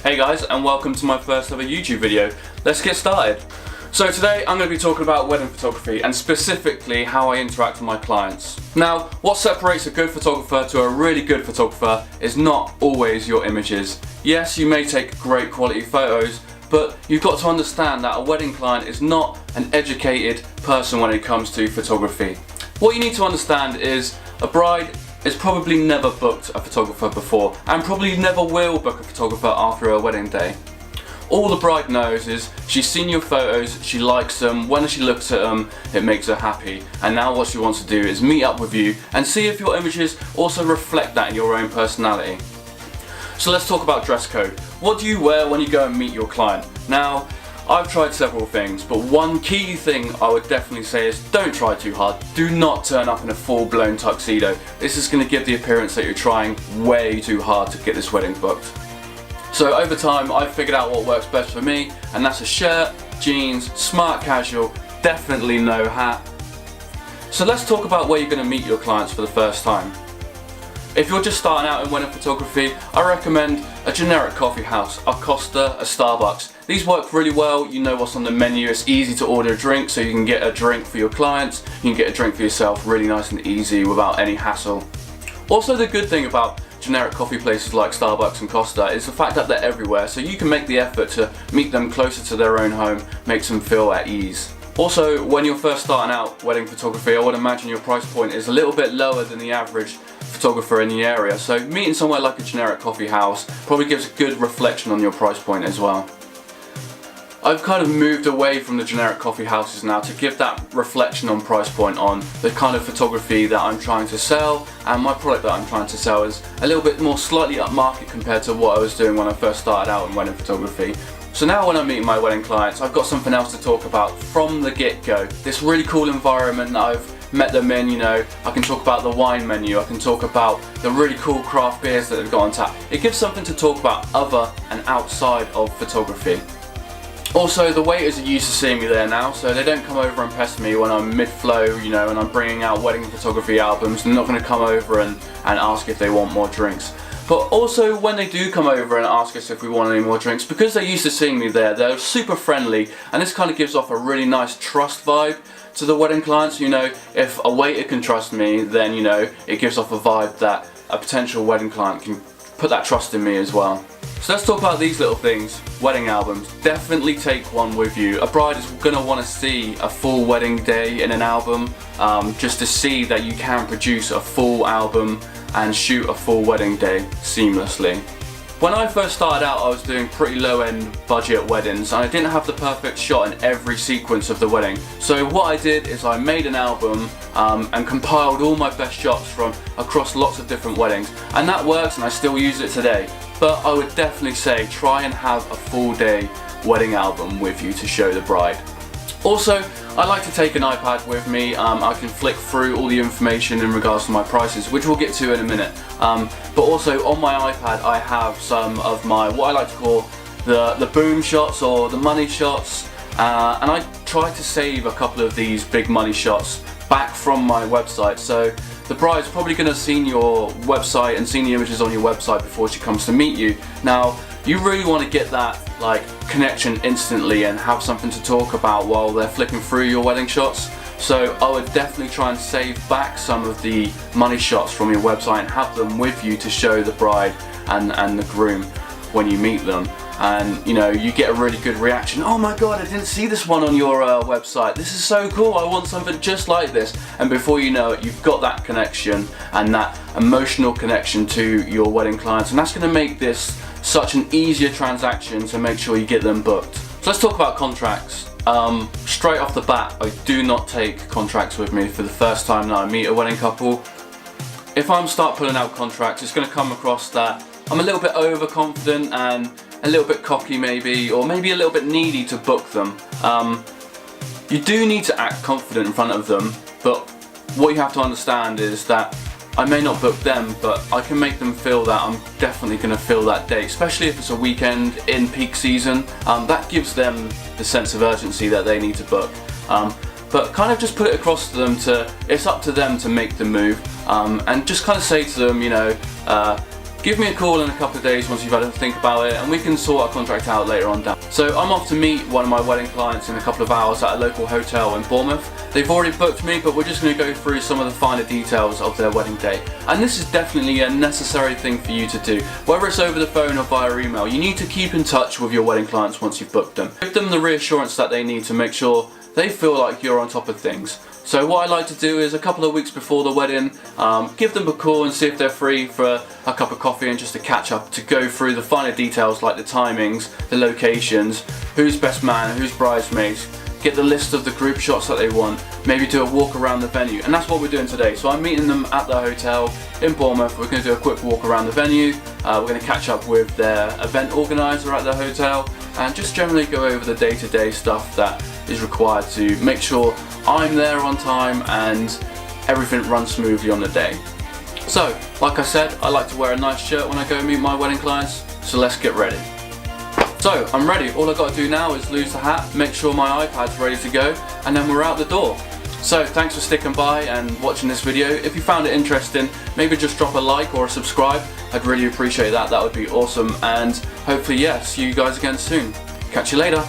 Hey guys, and welcome to my first ever YouTube video. Let's get started. So today I'm going to be talking about wedding photography and specifically how I interact with my clients. Now, what separates a good photographer to a really good photographer is not always your images. Yes, you may take great quality photos, but you've got to understand that a wedding client is not an educated person when it comes to photography. What you need to understand is a bride is probably never booked a photographer before and probably never will book a photographer after a wedding day. All the bride knows is she's seen your photos, she likes them, when she looks at them it makes her happy, and now what she wants to do is meet up with you and see if your images also reflect that in your own personality. So let's talk about dress code. What do you wear when you go and meet your client? Now, I've tried several things, but one key thing I would definitely say is don't try too hard. Do not turn up in a full-blown tuxedo. This is going to give the appearance that you're trying way too hard to get this wedding booked. So over time, I've figured out what works best for me, and that's a shirt, jeans, smart casual, definitely no hat. So let's talk about where you're going to meet your clients for the first time. If you're just starting out in wedding photography, I recommend a generic coffee house, a Costa, a Starbucks. These work really well, you know what's on the menu, it's easy to order a drink so you can get a drink for your clients, you can get a drink for yourself really nice and easy without any hassle. Also, the good thing about generic coffee places like Starbucks and Costa is the fact that they're everywhere, so you can make the effort to meet them closer to their own home, makes them feel at ease. Also, when you're first starting out wedding photography, I would imagine your price point is a little bit lower than the average photographer in the area, so meeting somewhere like a generic coffee house probably gives a good reflection on your price point as well. I've kind of moved away from the generic coffee houses now to give that reflection on price point on the kind of photography that I'm trying to sell, and my product that I'm trying to sell is a little bit more slightly upmarket compared to what I was doing when I first started out in wedding photography. So now when I'm meeting my wedding clients, I've got something else to talk about from the get-go. This really cool environment that I've met them in, you know, I can talk about the wine menu, I can talk about the really cool craft beers that they've got on tap. It gives something to talk about other and outside of photography. Also, the waiters are used to seeing me there now, so they don't come over and pest me when I'm mid-flow, you know, and I'm bringing out wedding photography albums. They're not going to come over and ask if they want more drinks. But also, when they do come over and ask us if we want any more drinks, because they're used to seeing me there, they're super friendly, and this kind of gives off a really nice trust vibe to the wedding clients. You know, if a waiter can trust me, then, you know, it gives off a vibe that a potential wedding client can put that trust in me as well. So let's talk about these little things. Wedding albums. Definitely take one with you. A bride is going to want to see a full wedding day in an album, just to see that you can produce a full album and shoot a full wedding day seamlessly. When I first started out, I was doing pretty low-end budget weddings and I didn't have the perfect shot in every sequence of the wedding. So what I did is I made an album and compiled all my best shots from across lots of different weddings, and that works and I still use it today. But I would definitely say try and have a full day wedding album with you to show the bride. Also, I like to take an iPad with me. I can flick through all the information in regards to my prices, which we'll get to in a minute. But also on my iPad I have some of my, what I like to call the boom shots or the money shots, and I try to save a couple of these big money shots back from my website. So the bride's probably going to have seen your website and seen the images on your website before she comes to meet you. Now, you really want to get that like connection instantly and have something to talk about while they're flicking through your wedding shots. So I would definitely try and save back some of the money shots from your website and have them with you to show the bride and the groom when you meet them. And you know, you get a really good reaction. Oh my god, I didn't see this one on your website. This is so cool, I want something just like this. And before you know it, you've got that connection and that emotional connection to your wedding clients, and that's going to make this such an easier transaction to make sure you get them booked. So let's talk about contracts. Straight off the bat, I do not take contracts with me for the first time that I meet a wedding couple. If I'm start pulling out contracts, it's going to come across that I'm a little bit overconfident and a little bit cocky maybe, or maybe a little bit needy to book them. You do need to act confident in front of them, but what you have to understand is that I may not book them, but I can make them feel that I'm definitely going to fill that day, especially if it's a weekend in peak season. That gives them the sense of urgency that they need to book. But kind of just put it across to them it's up to them to make the move, and just kind of say to them, you know, give me a call in a couple of days once you've had a think about it, and we can sort our contract out later on down. So I'm off to meet one of my wedding clients in a couple of hours at a local hotel in Bournemouth. They've already booked me, but we're just going to go through some of the finer details of their wedding day. And this is definitely a necessary thing for you to do. Whether it's over the phone or via email, you need to keep in touch with your wedding clients once you've booked them. Give them the reassurance that they need to make sure they feel like you're on top of things. So what I like to do is a couple of weeks before the wedding, give them a call and see if they're free for a cup of coffee and just to catch up, to go through the finer details like the timings, the locations, who's best man, who's bridesmaids, get the list of the group shots that they want, maybe do a walk around the venue, and that's what we're doing today. So I'm meeting them at the hotel in Bournemouth. We're going to do a quick walk around the venue, we're going to catch up with their event organiser at the hotel, and just generally go over the day-to-day stuff that is required to make sure I'm there on time and everything runs smoothly on the day. So, like I said, I like to wear a nice shirt when I go meet my wedding clients, so let's get ready. So, I'm ready. All I've got to do now is lose the hat, make sure my iPad's ready to go, and then we're out the door. So, thanks for sticking by and watching this video. If you found it interesting, maybe just drop a like or a subscribe. I'd really appreciate that. That would be awesome. And hopefully, yeah, see you guys again soon. Catch you later.